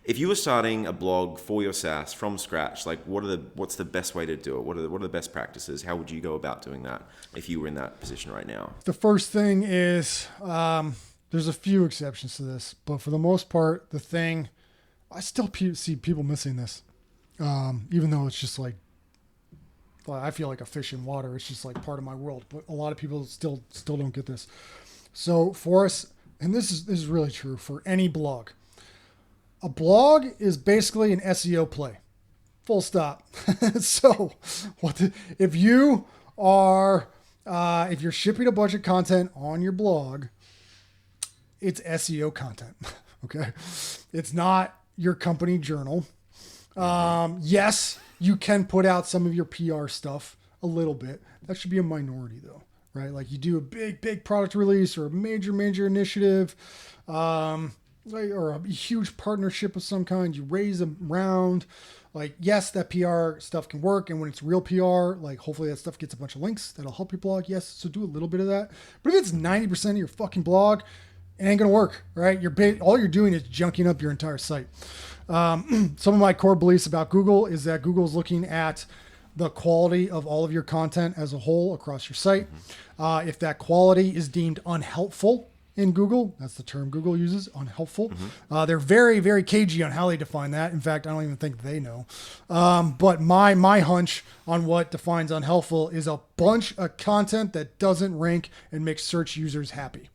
If you were starting a blog for your SaaS from scratch, like what's the best way to do it? What are the best practices? How would you go about doing that if you were in that position right now? The first thing is there's a few exceptions to this, but for the most part, the thing I still see people missing this, even though it's just like well, I feel like a fish in water. It's just like part of my world, but a lot of people still don't get this. So for us, and this is really true for any blog. A blog is basically an SEO play. Full stop. So if you are if you're shipping a bunch of content on your blog, it's SEO content. Okay. It's not your company journal. Yes, you can put out some of your PR stuff a little bit. That should be a minority though, right? Like you do a big product release or a major initiative, or a huge partnership of some kind. You raise a round. Like, yes, that PR stuff can work. And when it's real PR, like hopefully that stuff gets a bunch of links that'll help your blog. Yes. So do a little bit of that. But if it's 90% of your fucking blog, it ain't going to work, right? All you're doing is junking up your entire site. Some of my core beliefs about Google is that Google's looking at the quality of all of your content as a whole across your site. If that quality is deemed unhelpful in Google, that's the term Google uses, unhelpful. They're very cagey on how they define that. In fact, I don't even think they know. But my hunch on what defines unhelpful is a bunch of content that doesn't rank and makes search users happy.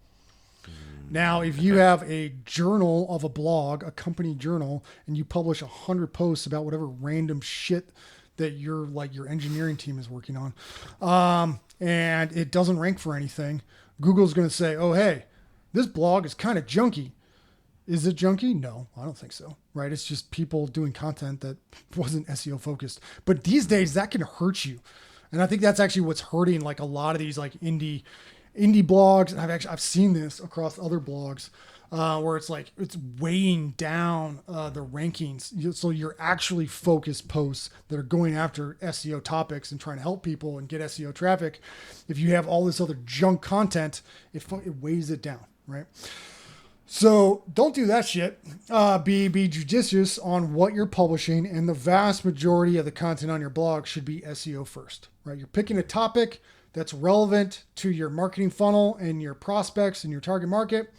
Now, if you have a journal of a blog, a company journal, and you publish 100 posts about whatever random shit that your engineering team is working on, and it doesn't rank for anything, Google's going to say, oh, hey, this blog is kind of junky. Is it junky? No, I don't think so. Right? It's just people doing content that wasn't SEO focused. But these days that can hurt you. And I think that's actually what's hurting like a lot of these like indie blogs. I've seen this across other blogs where it's like it's weighing down the rankings. So you're actually focused posts that are going after SEO topics and trying to help people and get SEO traffic. If you have all this other junk content, it weighs it down, right? So don't do that shit. Be judicious on what you're publishing, and the vast majority of the content on your blog should be SEO first, right? You're picking a topic that's relevant to your marketing funnel and your prospects and your target market.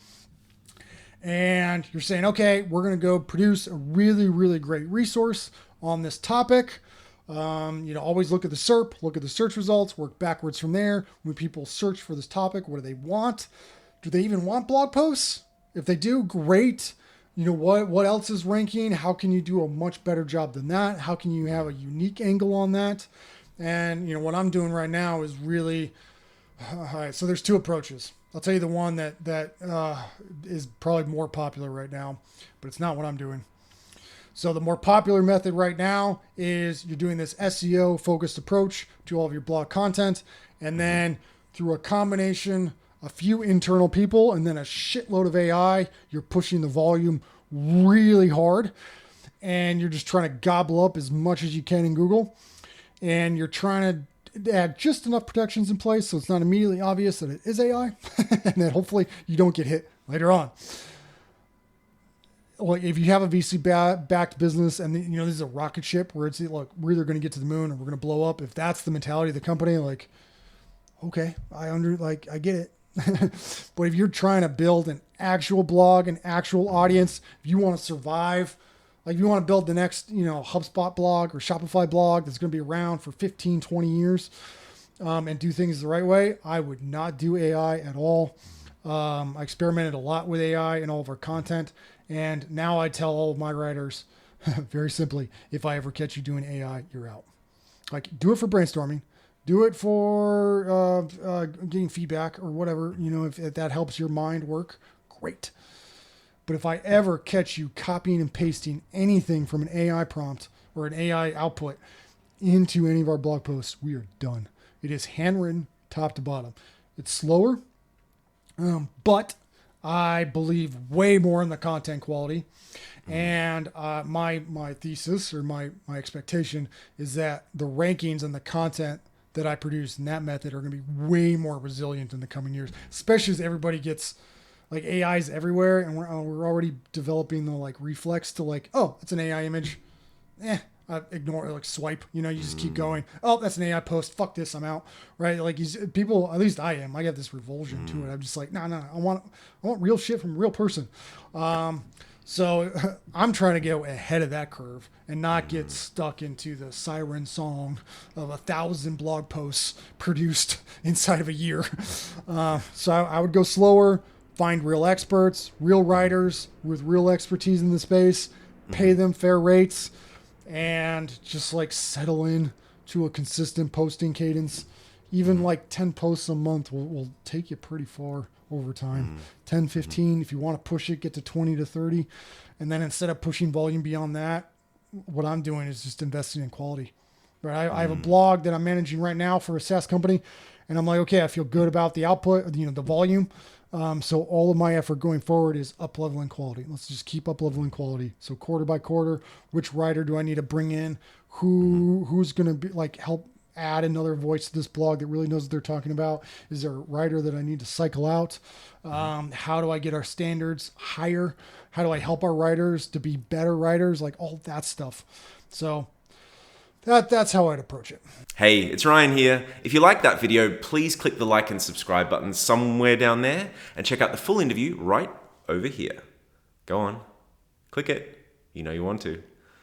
And you're saying, okay, we're going to go produce a really great resource on this topic. Always look at the SERP, look at the search results, work backwards from there. When people search for this topic, what do they want? Do they even want blog posts? If they do, great. You know, what else is ranking? How can you do a much better job than that? How can you have a unique angle on that? And, what I'm doing right now is really, all right, so there's two approaches. I'll tell you the one that is probably more popular right now, but it's not what I'm doing. So the more popular method right now is you're doing this SEO focused approach to all of your blog content. And then through a combination, a few internal people, and then a shitload of AI, you're pushing the volume really hard. And you're just trying to gobble up as much as you can in Google. And you're trying to add just enough protections in place so it's not immediately obvious that it is AI, and that hopefully you don't get hit later on. Like if you have a VC backed business and this is a rocket ship where it's like we're either going to get to the moon or we're going to blow up. If that's the mentality of the company, like, okay, I get it. But if you're trying to build an actual blog, an actual audience, if you want to survive, like if you want to build the next, HubSpot blog or Shopify blog that's going to be around for 15, 20 years and do things the right way, I would not do AI at all. I experimented a lot with AI in all of our content. And now I tell all of my writers very simply, if I ever catch you doing AI, you're out. Like do it for brainstorming, do it for getting feedback or whatever, if that helps your mind work, great. But if I ever catch you copying and pasting anything from an AI prompt or an AI output into any of our blog posts, we are done. It is handwritten top to bottom. It's slower, but I believe way more in the content quality. And my thesis or my expectation is that the rankings and the content that I produce in that method are going to be way more resilient in the coming years, especially as everybody gets like AI's everywhere, and we're already developing the like reflex to like, oh, it's an AI image. I ignore it, like swipe, you just keep going. Oh, that's an AI post. Fuck this, I'm out. Right? Like people, at least I am. I got this revulsion to it. I'm just like, no, I want real shit from a real person. So I'm trying to get ahead of that curve and not get stuck into the siren song of 1,000 blog posts produced inside of a year. So I would go slower, find real experts, real writers with real expertise in the space, pay them fair rates, and just like settle in to a consistent posting cadence. Even like 10 posts a month will take you pretty far over time. 10, 15, if you want to push it, get to 20 to 30. And then instead of pushing volume beyond that, what I'm doing is just investing in quality. Right? I have a blog that I'm managing right now for a SaaS company, and I'm like, okay, I feel good about the output, the volume. So all of my effort going forward is up leveling quality. Let's just keep up leveling quality. So quarter by quarter, which writer do I need to bring in? Who's going to be like help add another voice to this blog that really knows what they're talking about? Is there a writer that I need to cycle out? How do I get our standards higher? How do I help our writers to be better writers? Like all that stuff. So that's how I'd approach it. Hey, it's Ryan here. If you like that video, please click the like and subscribe button somewhere down there and check out the full interview right over here. Go on, click it. You know you want to.